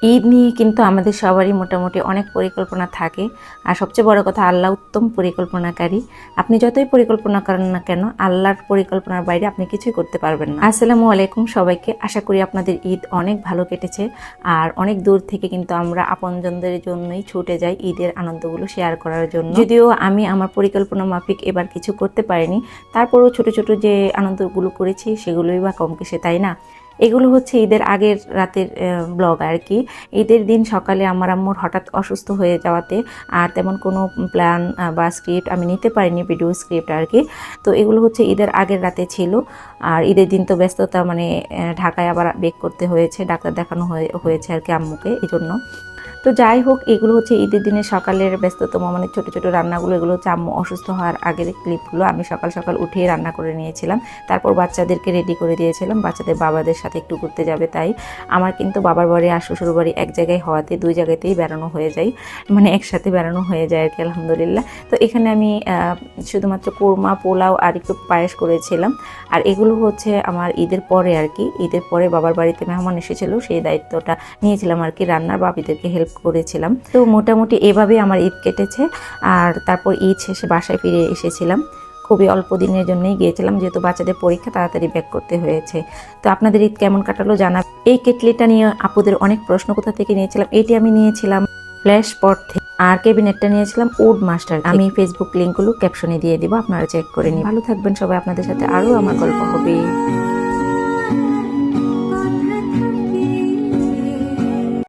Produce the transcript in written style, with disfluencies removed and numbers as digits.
ঈদ নিয়ে কিন্তু আমাদের সবারই মোটামুটি অনেক পরিকল্পনা থাকে। আর সবচেয়ে বড় কথা, আল্লাহ উত্তম পরিকল্পনাকারী। আপনি যতই পরিকল্পনা করেন না কেন, আল্লাহর পরিকল্পনার বাইরে আপনি কিছুই করতে পারবেন না। আসসালামু আলাইকুম সবাইকে। আশা করি আপনাদের ঈদ অনেক ভালো কেটেছে। আর অনেক দূর থেকে কিন্তু আমরা আপনজনদের জন্যই ছুটে যাই ঈদের আনন্দগুলো শেয়ার করার জন্য। যদিও আমি আমার পরিকল্পনা মাফিক এবার কিছু করতে পারিনি, তারপরেও ছোট ছোট যে আনন্দগুলো করেছি সেগুলোই বা কম কিসে, তাই না? এগুলো হচ্ছে ঈদের আগের রাতের ব্লগ আর কি। ঈদের দিন সকালে আমার আম্মুর হঠাৎ অসুস্থ হয়ে যাওয়াতে আর তেমন কোনো প্ল্যান বা স্ক্রিপ্ট আমি নিতে পারিনি, ভিডিও স্ক্রিপ্ট আর কি। তো এগুলো হচ্ছে ঈদের আগের রাতে ছিল। আর ঈদের দিন তো ব্যস্ততা, মানে ঢাকায় আবার বেক করতে হয়েছে, ডাক্তার দেখানো হয়েছে আর কি আম্মুকে, এই জন্য। তো যাই হোক, এগুলো হচ্ছে ঈদের দিনে সকালের ব্যস্ততম, মানে ছোট ছোট রান্নাগুলো। এগুলো হচ্ছে আম্মু অসুস্থ হওয়ার আগের ক্লিপগুলো। আমি সকাল সকাল উঠেই রান্না করে নিয়েছিলাম, তারপর বাচ্চাদেরকে রেডি করে দিয়েছিলাম, বাচ্চাদের বাবাদের সাথে একটু ঘুরতে যাবে তাই। আমার কিন্তু বাবার বাড়ি আর শ্বশুর বাড়ি এক জায়গায় হওয়াতে দুই জায়গাতেই বেড়ানো হয়ে যায়, মানে একসাথে বেড়ানো হয়ে যায় আর কি, আলহামদুলিল্লাহ। তো এখানে আমি শুধুমাত্র কোরমা, পোলাও আর একটু পায়েস করেছিলাম। আর এগুলো হচ্ছে আমার ঈদের পরে আর কি, ঈদের পরে বাবার বাড়িতে মেহমান এসেছিল, সেই দায়িত্বটা নিয়েছিলাম আর কি, রান্নার বাবিদেরকে হেল্প করেছিলাম। তো মোটামুটি এভাবেই আমার ঈদ কেটেছে। আর তারপর ঈদ শেষে বাসায় ফিরে এসেছিলাম। খুবই অল্প দিনের জন্যই গিয়েছিলাম, যেহেতু বাচ্চাদের পরীক্ষা, তাড়াতাড়ি ব্যাক করতে হয়েছে। তো আপনাদের ঈদ কেমন কাটালো জানা। এই কেটলিটা নিয়ে আপুদের অনেক প্রশ্ন, কোথা থেকে নিয়েছিলাম। এটি আমি নিয়েছিলাম ফ্ল্যাশ পট থেকে। আর ক্যাবিনেটটা নিয়েছিলাম উড মাস্টার। আমি ফেসবুক লিঙ্কগুলো ক্যাপশনে দিয়ে দিব, আপনারা চেক করে নিন। ভালো থাকবেন সবাই, আপনাদের সাথে আরও আমার গল্প হবে।